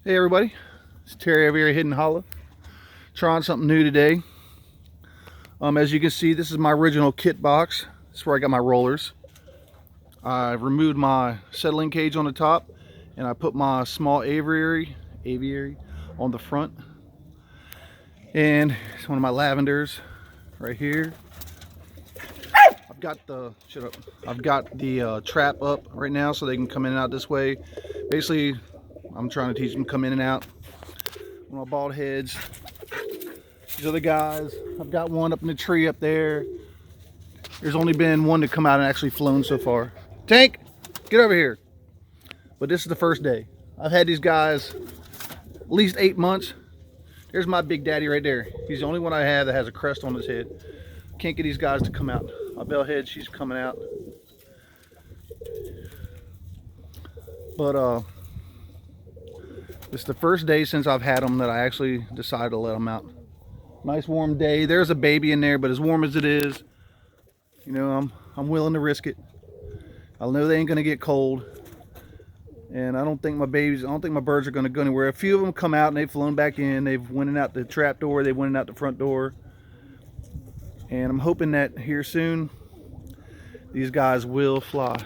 Hey everybody, it's Terry over here at Hidden Hollow, trying something new today. As you can see, this is my original kit box. This is where I got my rollers. I removed my settling cage on the top, and I put my small aviary on the front. And it's one of my lavenders right here. I've got the trap up right now so they can come in and out this way. Basically, I'm trying to teach them to come in and out. My bald heads. These other guys. I've got one up in the tree up there. There's only been one to come out and actually flown so far. Tank, get over here. But this is the first day. I've had these guys at least 8 months. There's my big daddy right there. He's the only one I have that has a crest on his head. Can't get these guys to come out. My bellhead, she's coming out. But it's the first day since I've had them that I actually decided to let them out. Nice warm day. There's a baby in there, but as warm as it is, you know, I'm willing to risk it. I know they ain't gonna get cold, and I don't think my birds are gonna go anywhere. A few of them come out and they've flown back in. They've went in out the trap door. They went in out the front door, and I'm hoping that here soon these guys will fly.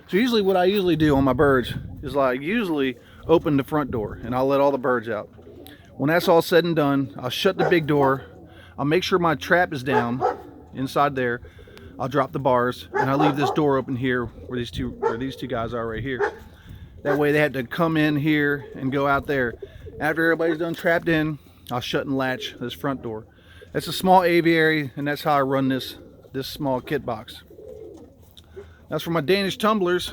So usually what I usually do on my birds is like usually open the front door and I'll let all the birds out. When that's all said and done, I'll shut the big door. I'll make sure my trap is down inside there. I'll drop the bars and I'll leave this door open here where these two guys are right here. That way they have to come in here and go out there. After everybody's done trapped in, I'll shut and latch this front door. That's a small aviary, and that's how I run this small kit box. That's for my Danish tumblers.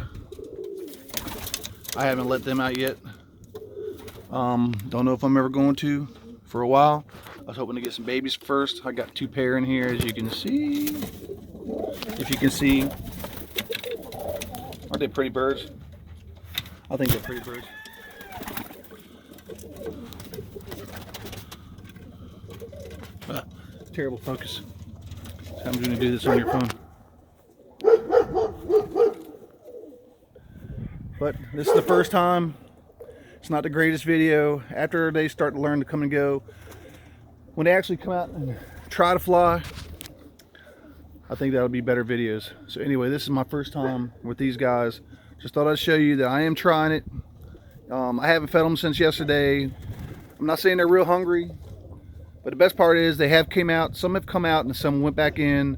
I haven't let them out yet. Don't know if I'm ever going to for a while. I was hoping to get some babies first. I got 2 pair in here, as you can see. If you can see. Aren't they pretty birds? I think they're pretty birds. Terrible focus. I'm going to do this on your phone. But this is the first time. It's not the greatest video. After they start to learn to come and go, when they actually come out and try to fly, I think that'll be better videos. So anyway, this is my first time with these guys. Just thought I'd show you that I am trying it. I haven't fed them since yesterday. I'm not saying they're real hungry, but the best part is they have came out. Some have come out and some went back in.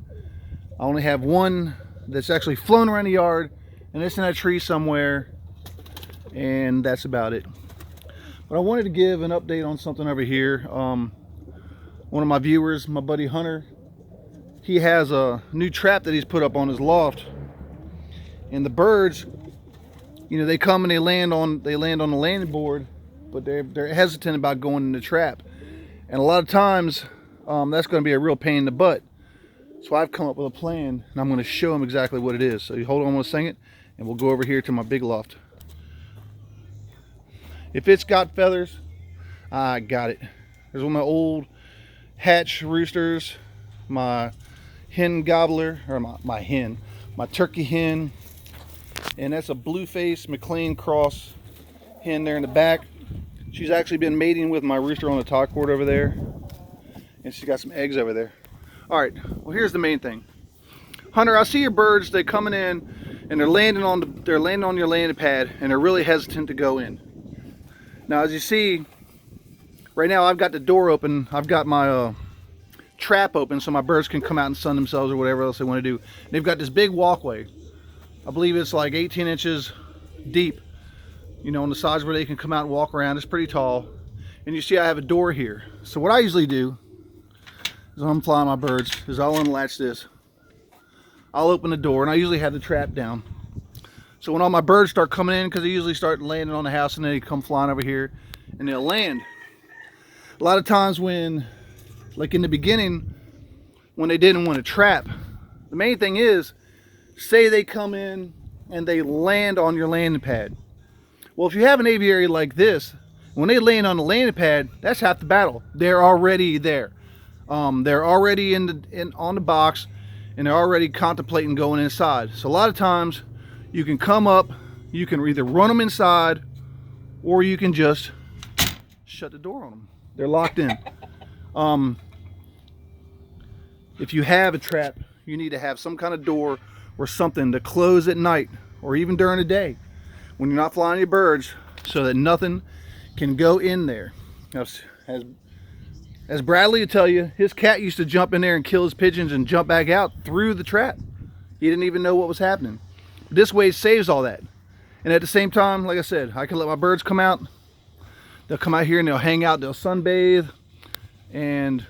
I only have one that's actually flown around the yard, and it's in a tree somewhere, and that's about it. But I wanted to give an update on something over here. One of my viewers, my buddy Hunter, he has a new trap that he's put up on his loft, and the birds, you know, they come and they land on the landing board, but they're hesitant about going in the trap, and a lot of times that's going to be a real pain in the butt. So I've come up with a plan, and I'm going to show them exactly what it is. So you hold on, I'm going to sing it, and we'll go over here to my big loft. If it's got feathers, I got it. There's one of my old hatch roosters, my hen gobbler, or my turkey hen, and that's a blue-faced McLean cross hen there in the back. She's actually been mating with my rooster on the top cord over there, and she's got some eggs over there. All right, well, here's the main thing. Hunter, I see your birds. They're coming in and they're landing on your landing pad, and they're really hesitant to go in. Now, as you see, right now I've got the door open. I've got my trap open so my birds can come out and sun themselves or whatever else they want to do. They've got this big walkway. I believe it's like 18 inches deep, you know, on the sides where they can come out and walk around. It's pretty tall. And you see I have a door here. So what I usually do is when I'm flying my birds is I'll unlatch this. I'll open the door, and I usually have the trap down. So when all my birds start coming in, because they usually start landing on the house, and then they come flying over here and they'll land. A lot of times when, like in the beginning, when they didn't want to trap, the main thing is, say they come in and they land on your landing pad. Well, if you have an aviary like this, when they land on the landing pad, that's half the battle. They're already there. They're already on the box, and they're already contemplating going inside. So a lot of times you can come up, you can either run them inside, or you can just shut the door on them. They're locked in. If you have a trap, you need to have some kind of door or something to close at night or even during the day when you're not flying any birds, so that nothing can go in there. Now, as Bradley will tell you, his cat used to jump in there and kill his pigeons and jump back out through the trap. He didn't even know what was happening. This way it saves all that. And at the same time, like I said, I can let my birds come out. They'll come out here and they'll hang out, they'll sunbathe, and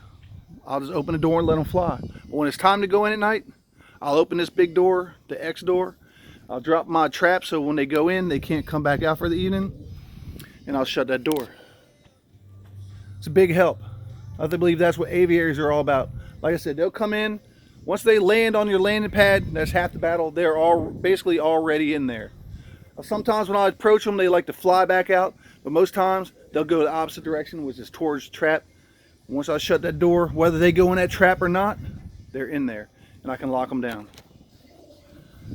I'll just open the door and let them fly. But when it's time to go in at night, I'll open this big door, the X door. I'll drop my trap so when they go in, they can't come back out for the evening. And I'll shut that door. It's a big help. I believe that's what aviaries are all about. Like I said, they'll come in. Once they land on your landing pad, that's half the battle. They're all basically already in there. Sometimes when I approach them, they like to fly back out. But most times, they'll go the opposite direction, which is towards the trap. Once I shut that door, whether they go in that trap or not, they're in there. And I can lock them down.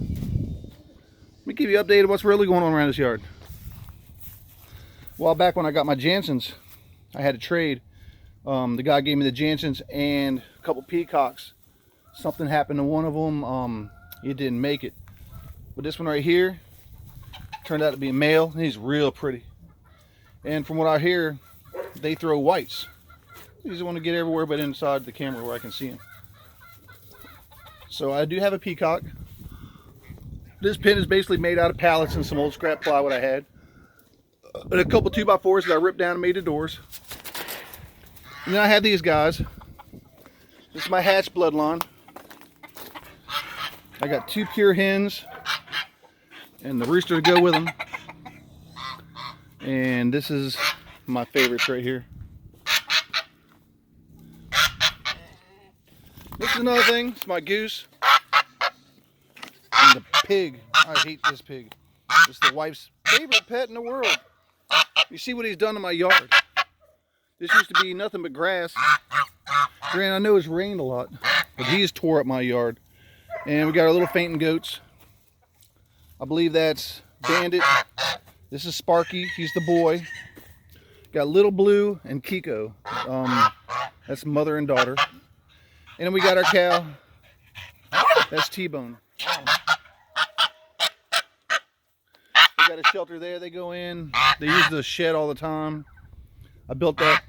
Let me give you an update of what's really going on around this yard. A while back when I got my Jansons, I had a trade. The guy gave me the Jansons and a couple peacocks. Something happened to one of them. It didn't make it. But this one right here turned out to be a male. He's real pretty. And from what I hear, they throw whites. He just want to get everywhere but inside the camera where I can see him. So I do have a peacock. This pen is basically made out of pallets and some old scrap plywood I had. And a couple 2x4s that I ripped down and made the doors. And then I have these guys. This is my hatch bloodline. I got 2 pure hens and the rooster to go with them. And this is my favorites right here. This is another thing. It's my goose. And the pig. I hate this pig. It's the wife's favorite pet in the world. You see what he's done to my yard. This used to be nothing but grass. Granted, I know it's rained a lot, but he's tore up my yard. And we got our little fainting goats. I believe that's Bandit. This is Sparky. He's the boy. Got Little Blue and Kiko. That's mother and daughter. And then we got our cow. That's T-Bone. We got a shelter there. They go in. They use the shed all the time. I built that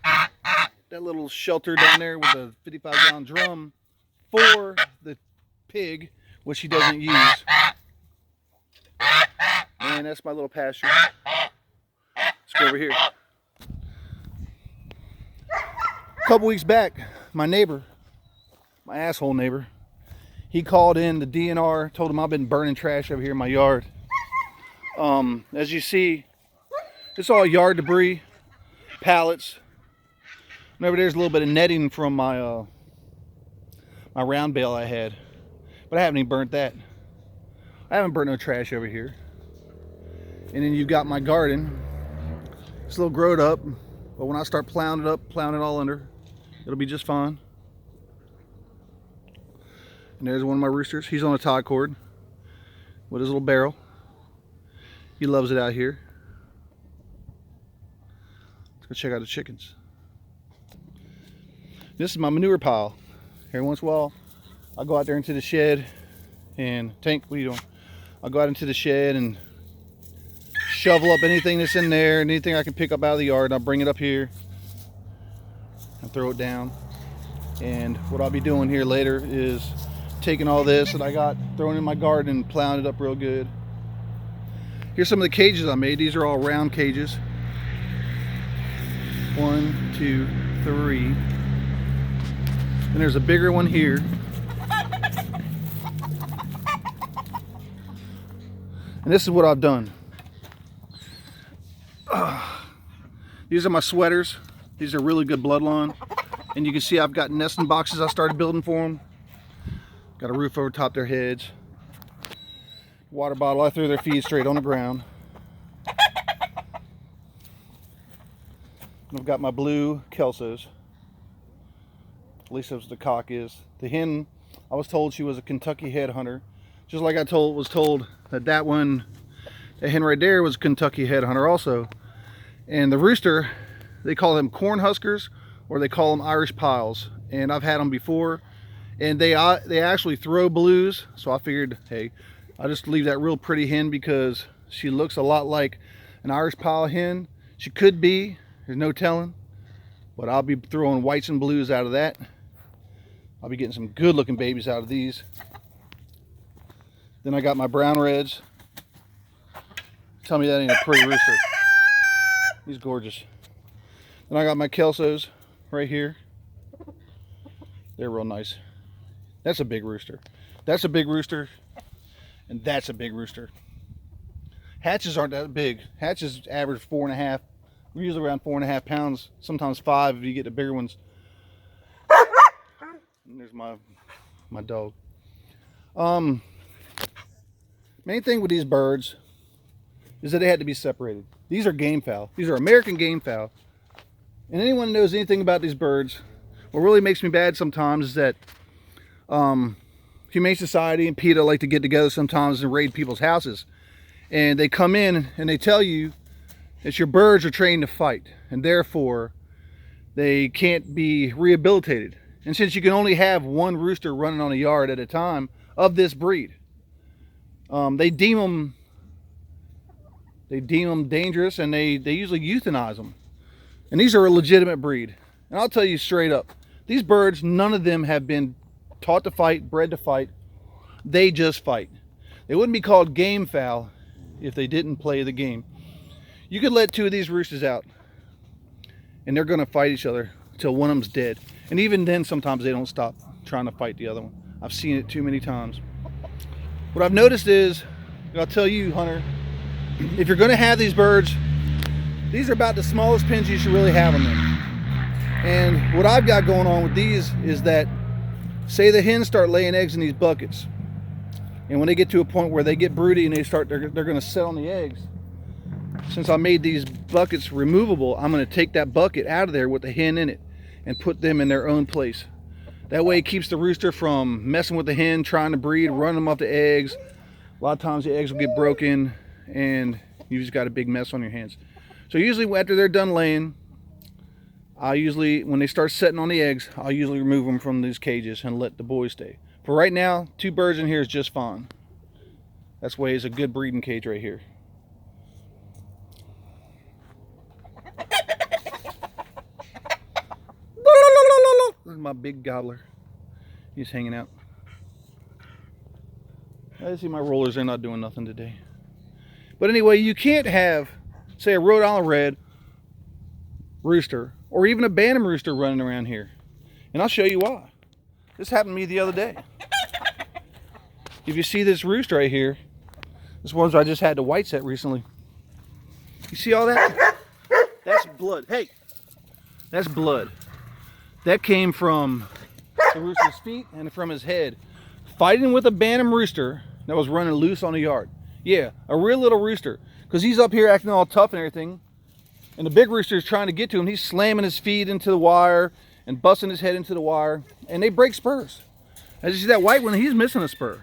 little shelter down there with a 55-gallon drum for the pig, which he doesn't use. And that's my little pasture. Let's go over here. A couple weeks back, my neighbor, my asshole neighbor, he called in the DNR, told him I've been burning trash over here in my yard. As you see, it's all yard debris, pallets. And over there's a little bit of netting from my my round bale I had, but I haven't even burnt that. I haven't burnt no trash over here. And then you've got my garden. It's a little growed up, but when I start plowing it up, plowing it all under, it'll be just fine. And there's one of my roosters. He's on a tie cord with his little barrel. He loves it out here. Let's go check out the chickens. This is my manure pile. Every once in a while, I'll go out there into the shed and Tank, what are you doing? I'll go out into the shed and shovel up anything that's in there, anything I can pick up out of the yard, and I'll bring it up here and throw it down. And what I'll be doing here later is taking all this that I got, throwing it in my garden and plowing it up real good. Here's some of the cages I made. These are all round cages. 1, 2, 3. And there's a bigger one here. And this is what I've done. These are my sweaters. These are really good bloodline. And you can see I've got nesting boxes I started building for them. Got a roof over top their heads. Water bottle, I threw their feed straight on the ground. And I've got my blue Kelsos. At least that's what the cock is. The hen, I was told she was a Kentucky headhunter. Just like I was told that that hen right there was a Kentucky headhunter also. And the rooster, They call them corn huskers, or they call them Irish piles. And I've had them before, and they actually throw blues. So I figured, hey, I'll just leave that real pretty hen because she looks a lot like an Irish pile hen. She could be, there's no telling, but I'll be throwing whites and blues out of that. I'll be getting some good looking babies out of these. Then I got my brown reds. Tell me that ain't a pretty rooster. He's gorgeous. Then I got my Kelsos right here. They're real nice. That's a big rooster. That's a big rooster. And that's a big rooster. Hatches aren't that big. Hatches average 4.5. We're usually around 4.5 pounds, sometimes 5 if you get the bigger ones. And there's my dog. Main thing with these birds is that they had to be separated. These are game fowl. These are American game fowl. And anyone who knows anything about these birds, what really makes me bad sometimes is that Humane Society and PETA like to get together sometimes and raid people's houses. And they come in and they tell you that your birds are trained to fight, and therefore they can't be rehabilitated. And since you can only have one rooster running on a yard at a time of this breed, they deem them dangerous, and they usually euthanize them. And these are a legitimate breed. And I'll tell you straight up, these birds, none of them have been taught to fight, bred to fight. They just fight. They wouldn't be called game fowl if they didn't play the game. You could let 2 of these roosters out, and they're going to fight each other until one of them's dead. And even then, sometimes they don't stop trying to fight the other one. I've seen it too many times. What I've noticed is, I'll tell you, Hunter, if you're going to have these birds, these are about the smallest pens you should really have on them. And what I've got going on with these is that, say the hens start laying eggs in these buckets, and when they get to a point where they get broody and they're going to sit on the eggs, since I made these buckets removable, I'm going to take that bucket out of there with the hen in it and put them in their own place. That way it keeps the rooster from messing with the hen, trying to breed, running them off the eggs. A lot of times the eggs will get broken and you just got a big mess on your hands. So usually after they're done laying, when they start setting on the eggs, I'll usually remove them from these cages and let the boys stay. For right now, 2 birds in here is just fine. That's why it's a good breeding cage right here. This is my big gobbler. He's hanging out. I see my rollers, they're not doing nothing today. But anyway, you can't have, say, a Rhode Island Red rooster or even a Bantam rooster running around here. And I'll show you why. This happened to me the other day. If you see this rooster right here, this one's I just had to white set recently. You see all that? That's blood. Hey, that's blood. That came from the rooster's feet and from his head. Fighting with a Bantam rooster that was running loose on the yard. Yeah, a real little rooster. Because he's up here acting all tough and everything. And the big rooster is trying to get to him. He's slamming his feet into the wire and busting his head into the wire. And they break spurs. As you see that white one, he's missing a spur.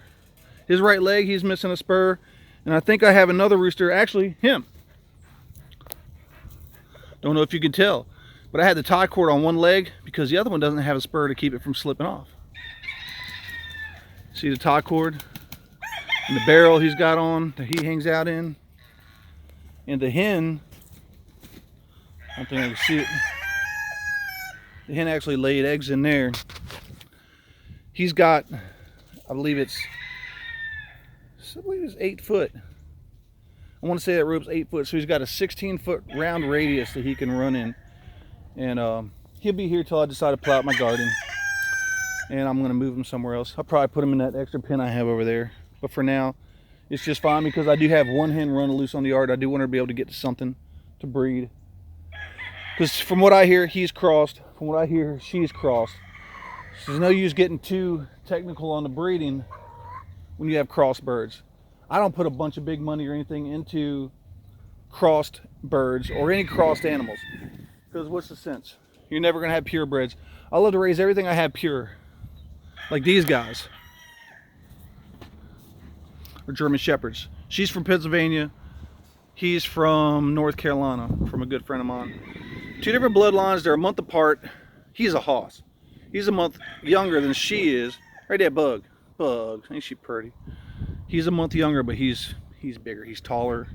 His right leg, he's missing a spur. And I think I have another rooster, actually him. Don't know if you can tell. But I had the tie cord on one leg because the other one doesn't have a spur to keep it from slipping off. See the tie cord? And the barrel he's got on that he hangs out in. And the hen, I don't think I can see it. The hen actually laid eggs in there. He's got, I believe it's 8 foot. I want to say that rope's 8 foot, so he's got a 16-foot round radius that he can run in. And he'll be here till I decide to plow out my garden. And I'm going to move him somewhere else. I'll probably put him in that extra pen I have over there. But for now, it's just fine because I do have one hen running loose on the yard. I do want her to be able to get to something to breed. Because from what I hear, he's crossed. From what I hear, she's crossed. So there's no use getting too technical on the breeding when you have crossed birds. I don't put a bunch of big money or anything into crossed birds or any crossed animals. Because what's the sense? You're never going to have purebreds. I love to raise everything I have pure. Like these guys. Or German Shepherds. She's from Pennsylvania. He's from North Carolina, from a good friend of mine. Two different bloodlines. They're a month apart. He's a hoss. He's a month younger than she is. Right there, Bug. Bug. Ain't she pretty? He's a month younger, but he's bigger. He's taller.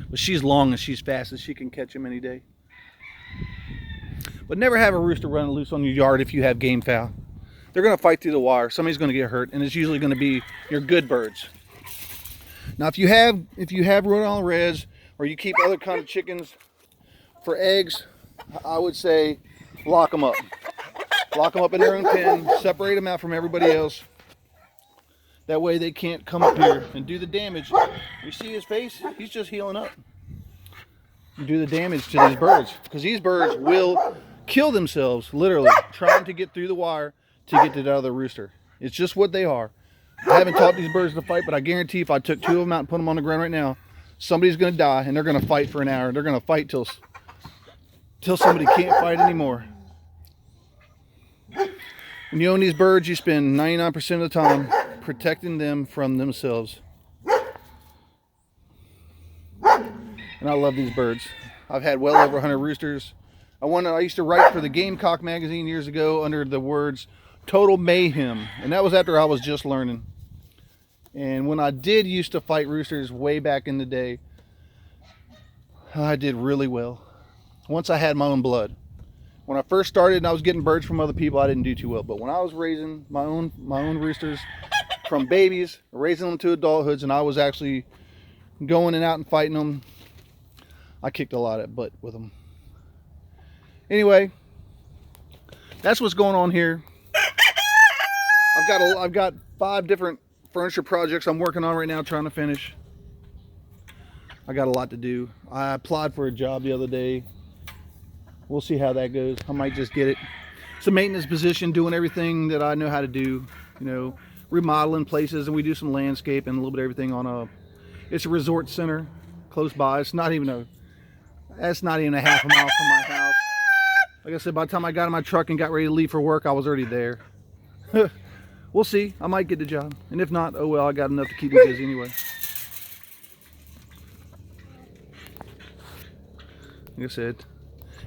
But she's long and she's fast, and she can catch him any day. But never have a rooster running loose on your yard if you have game fowl. They're going to fight through the wire. Somebody's going to get hurt, and it's usually going to be your good birds. Now, if you have Rhode Island Reds, or you keep other kind of chickens for eggs, I would say lock them up. Lock them up in their own pen. Separate them out from everybody else. That way they can't come up here and do the damage. You see his face? He's just healing up. You do the damage to these birds, because these birds will kill themselves, literally, trying to get through the wire to get to the other rooster. It's just what they are. I haven't taught these birds to fight, but I guarantee if I took two of them out and put them on the ground right now, somebody's going to die, and they're going to fight for an hour. They're going to fight till somebody can't fight anymore. When you own these birds, you spend 99% of the time protecting them from themselves. And I love these birds. I've had well over 100 roosters. I used to write for the Gamecock magazine years ago under the words "Total Mayhem," and that was after I was just learning. And when I did used to fight roosters way back in the day, I did really well. Once I had my own blood. When I first started and I was getting birds from other people, I didn't do too well. But when I was raising my own roosters from babies, raising them to adulthoods, and I was actually going and out and fighting them, I kicked a lot of butt with them. Anyway, that's what's going on here. I've got 5 different furniture projects I'm working on right now, trying to finish. I got a lot to do. I applied for a job the other day. We'll see how that goes. I might just get it. It's a maintenance position, doing everything that I know how to do. You know, remodeling places, and we do some landscape and a little bit of everything it's a resort center close by. That's not even a half a mile from my house. Like I said, by the time I got in my truck and got ready to leave for work, I was already there. We'll see. I might get the job. And if not, oh well, I got enough to keep me busy anyway. Like I said,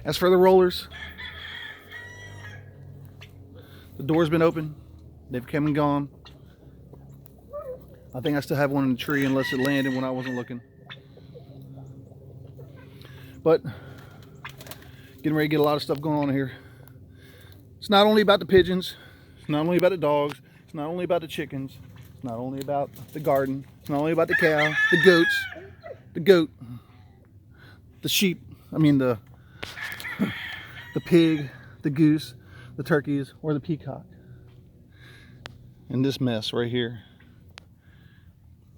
as for the rollers, the door's been open. They've come and gone. I think I still have one in the tree unless it landed when I wasn't looking. But getting ready to get a lot of stuff going on here. It's not only about the pigeons. It's not only about the dogs. It's not only about the chickens. It's not only about the garden. It's not only about the cow, the goats, the goat, the sheep. I mean the pig, the goose, the turkeys, or the peacock. And this mess right here.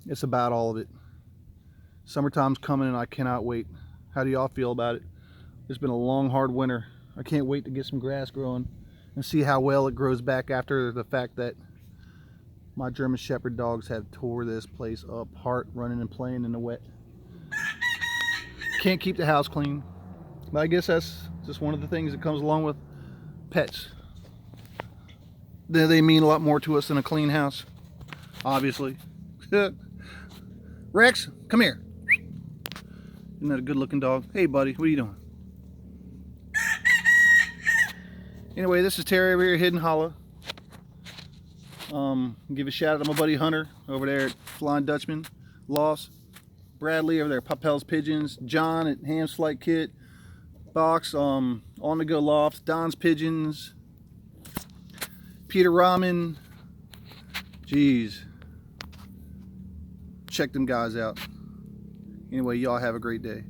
It's about all of it. Summertime's coming and I cannot wait. How do y'all feel about it? It's been a long, hard winter. I can't wait to get some grass growing and see how well it grows back after the fact that my German Shepherd dogs have tore this place apart, running and playing in the wet. Can't keep the house clean. But I guess that's just one of the things that comes along with pets. They mean a lot more to us than a clean house, obviously. Rex, come here. Isn't that a good looking dog? Hey buddy, what are you doing? Anyway, this is Terry over here, Hidden Hollow. Give a shout out to my buddy Hunter over there at Flying Dutchman, Loft, Bradley over there at Papel's Pigeons, John at Ham's Flight Kit, Box, On the Go Loft, Don's Pigeons, Peter Ramen. Jeez. Check them guys out. Anyway, y'all have a great day.